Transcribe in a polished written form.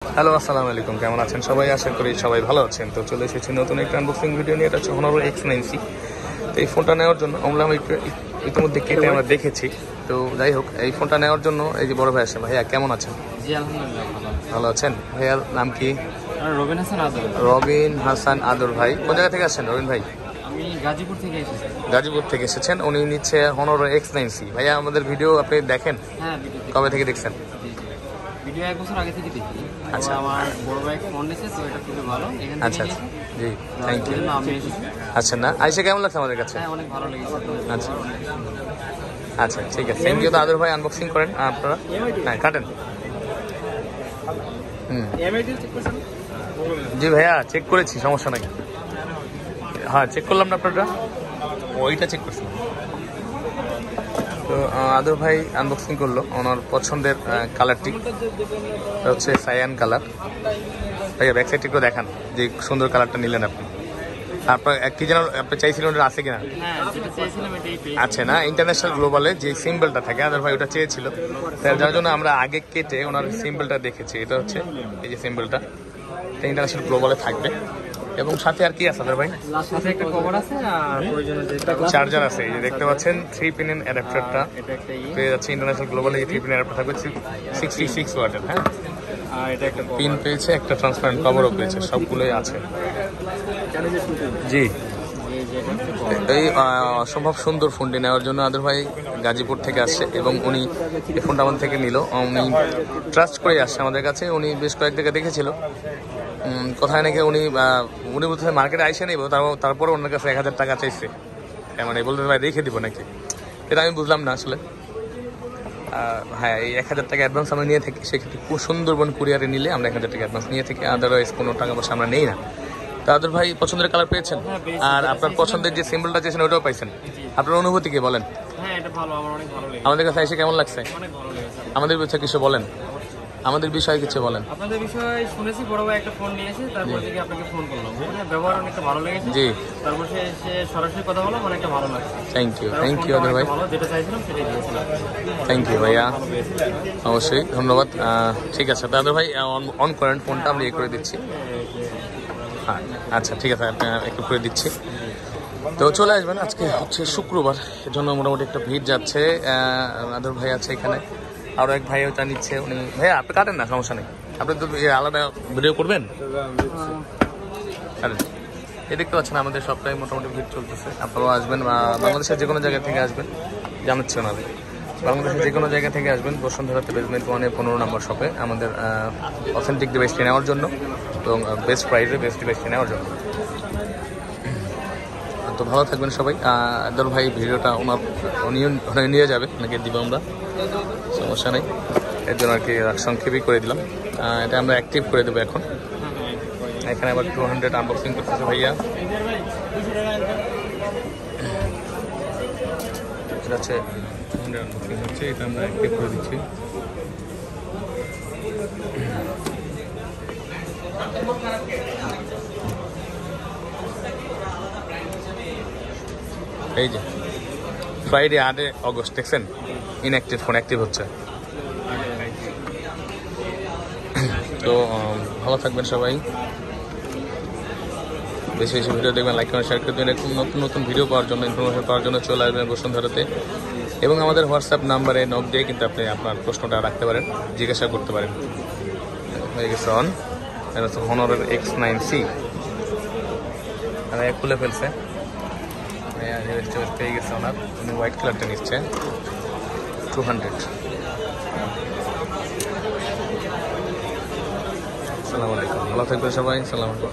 Hello, আসসালামু আলাইকুম। কেমন আছেন সবাই? আশা করি সবাই ভালো আছেন। তো চলে এসেছি নতুন একটা আনবক্সিং ভিডিও নিয়ে। এটা হচ্ছে Honor X9C। তো এই ফোনটা নেওয়ার জন্য আমরা ইতিমধ্যে কেটে আমরা দেখেছি। তো যাই হোক, এই ফোনটা নেওয়ার জন্য এই যে বড় ভাই আসে। ভাইয়া কেমন আছেন? জি আলহামদুলিল্লাহ ভালো আছেন? ভাইয়ার নাম কি? রবিন হাসান আদর। রবিন হাসান আদর ভাই। কোন জায়গা থেকে আসছেন রবিন ভাই? আমি গাজীপুর থেকে এসেছি। গাজীপুর থেকে এসেছেন। উনি নিচ্ছে Honor X9C। ভাইয়া আমাদের ভিডিও আপনি দেখেন? হ্যাঁ, ভিডিও কবে থেকে দেখছেন? ভিডিও 1 বছর আগে থেকে দেখি। আচ্ছা। আমার বড় ভাই ফোন নিয়েছে, তো এটা খুবই ভালো। এখান থেকে আচ্ছা আচ্ছা, জি থ্যাংক ইউ। আমি এসেছি। আচ্ছা, না আইসা কেমন লাগছে আমাদের কাছে? হ্যাঁ, অনেক ভালো লেগেছে। আচ্ছা আচ্ছা, ঠিক আছে, থ্যাংক ইউ। তো আদর ভাই আনবক্সিং করেন আপনারা। হ্যাঁ, কাটেন। জি ভাইয়া, চেক করেছি, সমস্যা নাই। হ্যাঁ, চেক করলাম না আপনারটা, ওইটা চেক করছিলাম। তো আদর ভাই আনবক্সিং করলো ওনার পছন্দের কালারটি হচ্ছে সায়ান কালার। ভাইয়া ব্যাক সাইডটা একটু দেখান যে সুন্দর কালারটা নিলেন আপনি। আপনার কি যেন আপনি চাইছিলেন ওটা আছে কিনা? হ্যাঁ, যেটা চেয়েছিলাম এটাই পেয়েছি। আছে না, ইন্টারন্যাশনাল গ্লোবালে যে সিম্বলটা থাকে, আদর ভাই ওটা চেয়েছিল। যার জন্য আমরা আগে কেটে ওনার সিম্বলটা দেখেছি। এটা হচ্ছে এই যে সিম্বলটা, এটা ইন্টারন্যাশনাল গ্লোবালে থাকবে। এবং সাথে আর কি আছে আদর ভাই? সাথে একটা কভার আছে আর প্রয়োজনে যে চার্জার আছে। এই যে দেখতে পাচ্ছেন 3 পিন অ্যাডাপ্টারটা এটা একটা পেয়ে যাচ্ছে। ইন্টারন্যাশনাল গ্লোবালে এই 3 পিন অ্যাডাপ্টার থাকবে 66 ওয়াটের। হ্যাঁ, আর এটা একটা পিন পেয়েছে, একটা ট্রান্সপারেন্ট কভারও পেয়েছে, সবগুলোই আছে। জি, এই অসম্ভব সুন্দর ফোনটি নেওয়ার জন্য আদর ভাই গাজীপুর থেকে আসছে এবং উনি এই ফোনটা আমাদের থেকে নিল। উনি ট্রাস্ট করে আসছে আমাদের কাছে। উনি বেশ কয়েক জায়গায় দেখেছিল, কোথায় নাকি উনি বলতে মার্কেটে আইসে নেব, তারপরে ওনার কাছে 1000 টাকা চাইছে। মানে বলতে ভাই রেখে দিব নাকি, এটা আমি বুঝলাম না আসলে। হ্যাঁ, এই 1000 টাকা অ্যাডভান্স আমরা নিয়ে থাকি। সেক্ষেত্রে খুব সুন্দরবন কুরিয়ারে নিলে আমরা 1000 টাকা অ্যাডভান্স নিয়ে থাকি, আদারওয়াইজ কোনো টাকা পয়সা আমরা নেই না। তো আদর ভাই পছন্দের কালার পেয়েছেন, আর আপনার পছন্দের যে সিম্বলটা চেয়েছেন ওটাও পাইছেন। আপনার অনুভূতি কি বলেন? হ্যাঁ, এটা ভালো, আমার অনেক ভালো লেগেছে। আমাদের কাছে এসে কেমন লাগছে? অনেক ভালো লেগেছে। আমাদের বিষয়ে কিছু বলেন, আমাদের বিষয়ে কিছু বলেন। আপনাদের বিষয়ে শুনেছি, বড় ভাই একটা ফোন নিয়েছে, তারপর থেকে আপনাকে ফোন করলাম। ব্যবহার অনেকটা ভালো লেগেছে। জি, তারপর সে সরাসরি কথা বললাম, অনেকটা ভালো লাগছে। থ্যাংক ইউ আদর ভাই। ভালো, যেটা চাইছিলাম সেটাই দিয়েছিলাম। থ্যাংক ইউ ভাইয়া, অবশ্যই ধন্যবাদ। ঠিক আছে দাদা ভাই, অন করেন ফোনটা, আমরা ইয়ে করে দিচ্ছি। হ্যাঁ আচ্ছা, ঠিক আছে, একটু করে দিচ্ছি। তো চলে আসবেন, আজকে হচ্ছে শুক্রবার, এর জন্য মোটামুটি একটা ভিড় যাচ্ছে। আদর ভাই আছে এখানে, আরও এক ভাই ওটা নিচ্ছে। উনি ভাইয়া আপনি কাটেন না, সমস্যা নেই। আপনি তো আলাদা ভিডিও করবেন। আরে এই দেখতে পাচ্ছেন আমাদের সপ্তাহে মোটামুটি ভিড় চলতেছে। আপনারাও আসবেন, বাংলাদেশের যে কোনো জায়গা থেকে আসবেন, জানাচ্ছি ওনাদের। বাংলাদেশের যে কোনো জায়গা থেকে আসবেন বসুন্ধরাতে বেসমেন্ট 1-এ 15 নম্বর শপে আমাদের অথেন্টিক ডিভাইসটি নেওয়ার জন্য এবং বেস্ট প্রাইসে বেস্ট ডিভাইসটি নেওয়ার জন্য। তো ভালো থাকবেন সবাই। আদর ভাই ভিডিওটা উনি নিয়ে যাবে, ওনাকে দিব আমরা, সমস্যা নেই। এর জন্য আর কি সংক্ষেপই করে দিলাম। এটা আমরা অ্যাক্টিভ করে দেবো এখন। এখানে আবার 200 আনবক্সিং করতেছে ভাইয়া। এটা হচ্ছে 200 আনবক্সিং হচ্ছে, এটা আমরা অ্যাক্টিভ করে দিচ্ছি। এই যে ফ্রাইডে 8 অগস্ট দেখছেন, ইনঅ্যাক্টিভ ফোন অ্যাক্টিভ হচ্ছে। তো ভালো থাকবেন সবাই, বেশি বেশি ভিডিও দেখবেন, লাইক করেন, শেয়ার করে দেবেন। এরকম নতুন নতুন ভিডিও পাওয়ার জন্য, ইনফরমেশন পাওয়ার জন্য চলে আসবেন বসুন্ধরাতে। এবং আমাদের হোয়াটসঅ্যাপ নাম্বারে নক দিয়ে কিন্তু আপনি আপনার প্রশ্নটা রাখতে পারেন, জিজ্ঞাসা করতে পারেন। হয়ে গেছে অন, এটা হচ্ছে Honor X9C। খুলে ফেলছে, পেয়ে গেছে ওনার। উনি হোয়াইট কালারটা নিচ্ছে 200। আসসালামু আলাইকুম, ভালো থাকবেন সবাই, সালাম আলাইকুম।